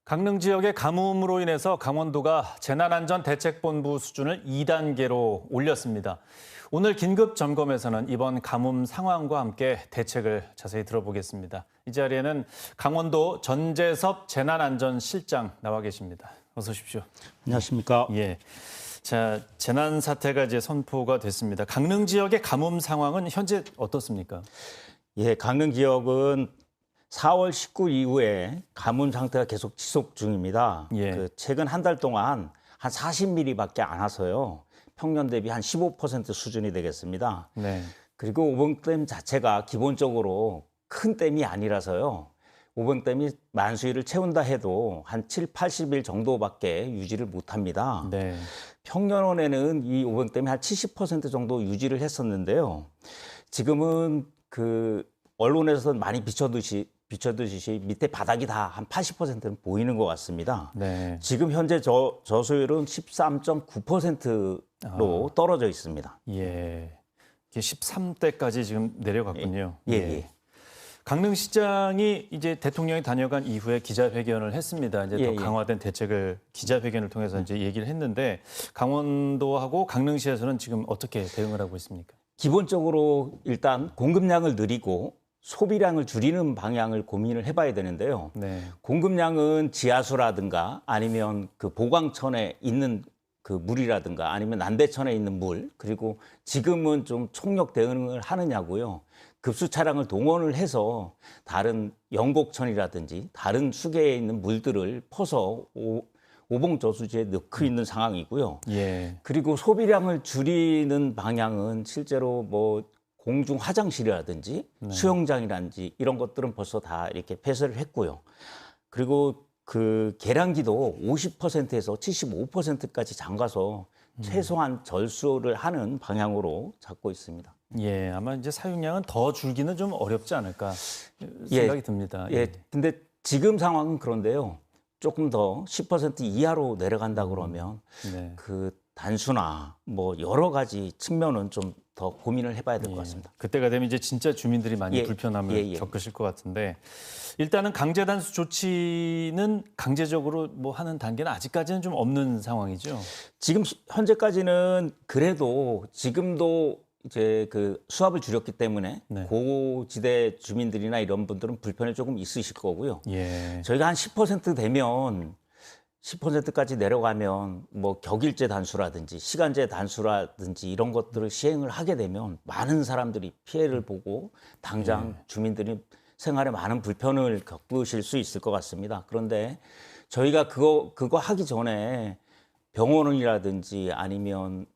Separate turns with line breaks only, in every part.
강릉 지역의 가뭄으로 인해서 강원도가 재난안전대책본부 수준을 2단계로 올렸습니다. 오늘 긴급 점검에서는 이번 가뭄 상황과 함께 대책을 자세히 들어보겠습니다. 이 자리에는 강원도 전재섭 재난안전실장 나와 계십니다. 어서 오십시오.
안녕하십니까.
예. 자, 재난 사태가 이제 선포가 됐습니다. 강릉 지역의 가뭄 상황은 현재 어떻습니까?
예, 강릉 지역은 4월 19일 이후에 가뭄 상태가 계속 지속 중입니다.
예.
최근 한 달 동안 한 40mm밖에 안 와서요. 평년 대비 한 15% 수준이 되겠습니다.
네.
그리고 오봉댐 자체가 기본적으로 큰 댐이 아니라서요. 오봉댐이 만수위를 채운다 해도 한 7, 80일 정도밖에 유지를 못합니다.
네.
평년원에는 이 오봉댐이 한 70% 정도 유지를 했었는데요. 지금은 언론에서는 많이 비춰두시 밑에 바닥이 다 한 80%는 보이는 것 같습니다.
네.
지금 현재 저수율은 13.9%로 떨어져 있습니다.
예. 이게 13대까지 지금 내려갔군요.
예, 예.
강릉시장이 이제 대통령이 다녀간 이후에 기자회견을 했습니다. 이제 더 강화된 대책을 기자회견을 통해서 이제 얘기를 했는데 강원도하고 강릉시에서는 지금 어떻게 대응을 하고 있습니까?
기본적으로 일단 공급량을 늘리고 소비량을 줄이는 방향을 고민을 해봐야 되는데요.
네.
공급량은 지하수라든가 아니면 그 보강천에 있는 그 물이라든가 아니면 난대천에 있는 물, 그리고 지금은 좀 총력 대응을 하느냐고요. 급수 차량을 동원을 해서 다른 영곡천이라든지 다른 수계에 있는 물들을 퍼서 오봉저수지에 넣고 있는 상황이고요.
예.
그리고 소비량을 줄이는 방향은 실제로 뭐 공중 화장실이라든지 수영장이라든지 이런 것들은 벌써 다 이렇게 폐쇄를 했고요. 그리고 그 계량기도 50%에서 75%까지 잠가서 최소한 절수를 하는 방향으로 잡고 있습니다.
예, 아마 이제 사용량은 더 줄기는 좀 어렵지 않을까 생각이 듭니다.
예, 근데 지금 상황은 그런데요. 조금 더 10% 이하로 내려간다 그러면
네.
그 단수나 뭐 여러 가지 측면은 좀 더 고민을 해봐야 될 것 같습니다.
그때가 되면 이제 진짜 주민들이 많이 불편함을 겪으실 것 같은데 일단은 강제 단수 조치는 강제적으로 뭐 하는 단계는 아직까지는 좀 없는 상황이죠.
지금 현재까지는 그래도 지금도 이제 그 수압을 줄였기 때문에 고지대 주민들이나 이런 분들은 불편이 조금 있으실 거고요.
예.
저희가 한 10% 되면 10%까지 내려가면 뭐 격일제 단수라든지 시간제 단수라든지 이런 것들을 시행을 하게 되면 많은 사람들이 피해를 보고 당장 주민들이 생활에 많은 불편을 겪으실 수 있을 것 같습니다. 그런데 저희가 그거 하기 전에 병원이라든지 아니면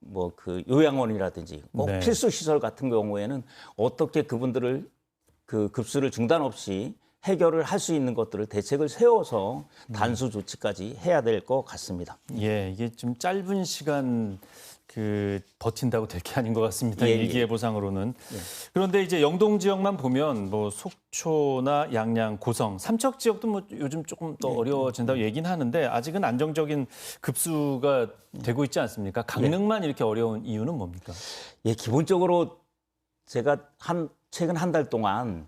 뭐 그 요양원이라든지 꼭 필수 시설 같은 경우에는 어떻게 그분들을 그 급수를 중단 없이 해결을 할 수 있는 것들을 대책을 세워서 단수 조치까지 해야 될 것 같습니다.
예, 이게 좀 짧은 시간 버틴다고 될 게 아닌 것 같습니다. 일기예보상으로는. 그런데 이제 영동 지역만 보면 뭐 속초나 양양, 고성, 삼척 지역도 뭐 요즘 조금 더 어려워진다고 얘기는 하는데 아직은 안정적인 급수가 되고 있지 않습니까? 강릉만 이렇게 어려운 이유는 뭡니까?
예, 기본적으로 제가 최근 한 달 동안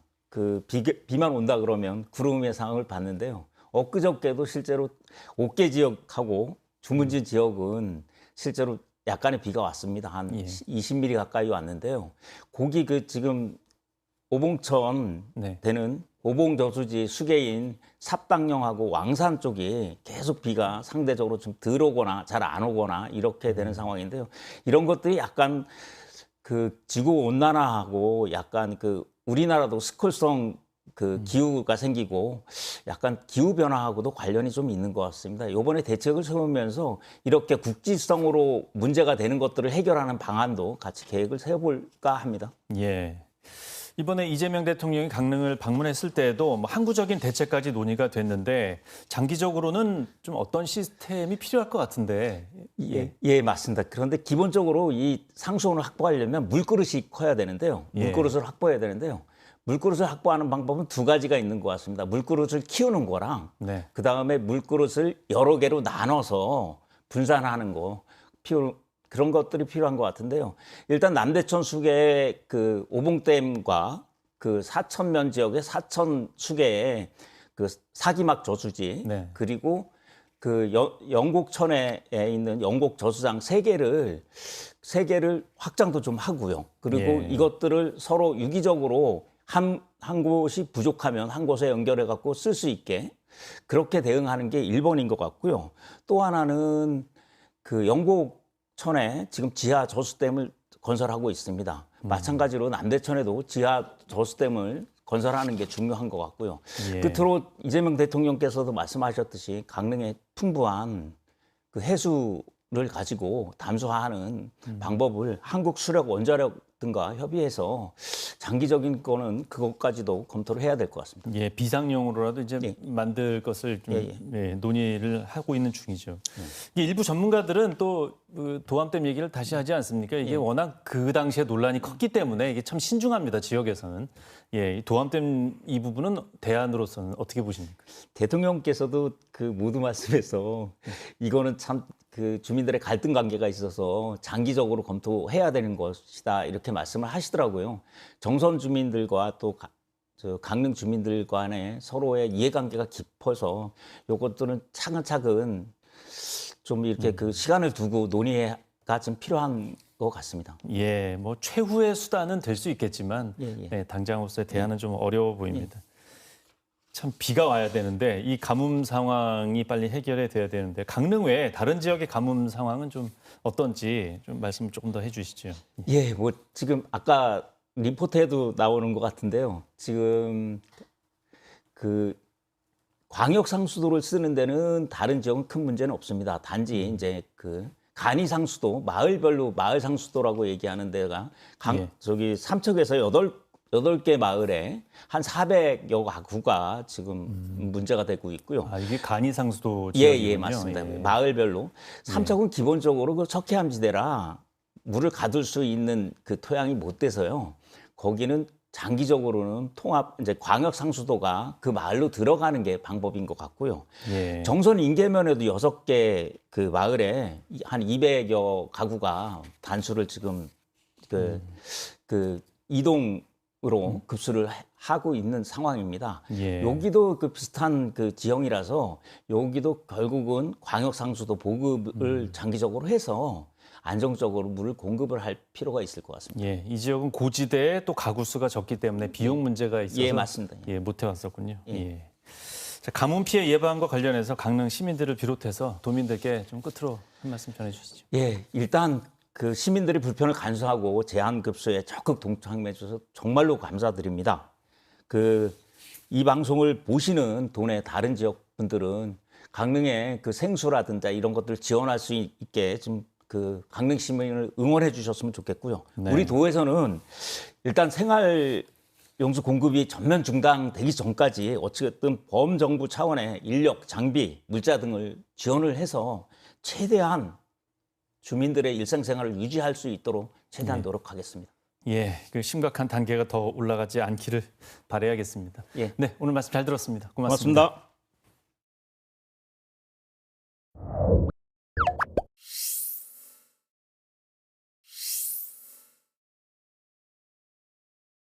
비만 온다 그러면 구름의 상황을 봤는데요. 엊그저께도 실제로 옥계 지역하고 주문진 지역은 실제로 약간의 비가 왔습니다. 한 20mm 가까이 왔는데요. 거기 지금 오봉천 되는 오봉저수지 수계인 삽당령하고 왕산 쪽이 계속 비가 상대적으로 좀 덜 오거나 잘 안 오거나 이렇게 되는 상황인데요. 이런 것들이 약간 지구 온난화하고 약간 우리나라도 스콜성 기후가 생기고 약간 기후 변화하고도 관련이 좀 있는 것 같습니다. 이번에 대책을 세우면서 이렇게 국지성으로 문제가 되는 것들을 해결하는 방안도 같이 계획을 세워볼까 합니다.
예. 이번에 이재명 대통령이 강릉을 방문했을 때에도 뭐 항구적인 대책까지 논의가 됐는데 장기적으로는 좀 어떤 시스템이 필요할 것 같은데.
예, 맞습니다. 그런데 기본적으로 이 상수원을 확보하려면 물그릇이 커야 되는데요. 물그릇을 확보해야 되는데요. 물그릇을 확보하는 방법은 두 가지가 있는 것 같습니다. 물그릇을 키우는 거랑 그다음에 물그릇을 여러 개로 나눠서 분산하는 거 그런 것들이 필요한 것 같은데요. 일단 남대천 수계의 오봉댐과 사천면 지역의 사천 수계에 그 사기막 저수지
네.
그리고 그 영곡천에 있는 영곡 저수장 세 개를 확장도 좀 하고요. 그리고
예.
이것들을 서로 유기적으로 한 곳이 부족하면 한 곳에 연결해 갖고 쓸 수 있게 그렇게 대응하는 게 1번인 것 같고요. 또 하나는 그 영곡천에 지금 지하 저수댐을 건설하고 있습니다. 마찬가지로 남대천에도 지하 저수댐을 건설하는 게 중요한 것 같고요.
예.
끝으로 이재명 대통령께서도 말씀하셨듯이 강릉에 풍부한 그 해수를 가지고 담수화하는 방법을 한국수력 원자력 등과 협의해서 장기적인 거는 그것까지도 검토를 해야 될 것 같습니다.
예, 비상용으로라도 이제
예.
만들 것을 좀 예, 논의를 하고 있는 중이죠.
예.
이게 일부 전문가들은 또 그 도암댐 얘기를 다시 하지 않습니까? 이게 워낙 그 당시에 논란이 컸기 때문에 이게 참 신중합니다. 지역에서는. 예, 이 도암댐 이 부분은 대안으로서는 어떻게 보십니까?
대통령께서도 그 모두 말씀에서 이거는 참 그 주민들의 갈등 관계가 있어서 장기적으로 검토해야 되는 것이다 이렇게 말씀을 하시더라고요. 정선 주민들과 또 강릉 주민들 간의 서로의 이해관계가 깊어서 이것들은 차근차근 좀 이렇게 그 시간을 두고 논의가 좀 필요한 것 같습니다.
예, 뭐 최후의 수단은 될 수 있겠지만 예, 당장으로서의 대안은 좀 어려워 보입니다. 참 비가 와야 되는데 이 가뭄 상황이 빨리 해결이 돼야 되는데 강릉 외에 다른 지역의 가뭄 상황은 좀 어떤지 좀 말씀 조금 더 해주시죠.
예, 뭐 지금 아까 리포트에도 나오는 것 같은데요. 지금 그 광역 상수도를 쓰는 데는 다른 지역은 큰 문제는 없습니다. 단지 이제 그 간이 상수도 마을별로 마을 상수도라고 얘기하는 데가 저기 삼척에서 8개 마을에 한 400여 가구가 지금 문제가 되고 있고요.
아, 이게 간이상수도
예,
지역이군요.
맞습니다.
예.
마을별로. 삼척은 기본적으로 그 석회암지대라 물을 가둘 수 있는 그 토양이 못 돼서요. 거기는 장기적으로는 이제 광역 상수도가 그 마을로 들어가는 게 방법인 것 같고요.
예.
정선 인계면에도 6개 그 마을에 한 200여 가구가 단수를 지금 그 이동으로 급수를 하고 있는 상황입니다.
예.
여기도 그 비슷한 그 지형이라서 여기도 결국은 광역 상수도 보급을 장기적으로 해서 안정적으로 물을 공급을 할 필요가 있을 것 같습니다.
예, 이 지역은 고지대에 또 가구 수가 적기 때문에 비용 문제가 있어서
예, 맞습니다.
예, 못 해왔었군요. 예. 자, 가뭄 피해 예방과 관련해서 강릉 시민들을 비롯해서 도민들께 좀 끝으로 한 말씀 전해주시죠.
예, 일단 그 시민들의 불편을 간수하고 제한 급수에 적극 동참해 주셔서 정말로 감사드립니다. 이 방송을 보시는 도내 다른 지역 분들은 강릉의 그 생수라든지 이런 것들을 지원할 수 있게 좀 그 강릉 시민을 응원해 주셨으면 좋겠고요.
네.
우리 도에서는 일단 생활 용수 공급이 전면 중단되기 전까지 어찌됐든 범정부 차원의 인력, 장비, 물자 등을 지원을 해서 최대한 주민들의 일상생활을 유지할 수 있도록 최대한 노력하겠습니다.
예, 그 심각한 단계가 더 올라가지 않기를 바라야겠습니다.
예.
네, 오늘 말씀 잘 들었습니다.
고맙습니다.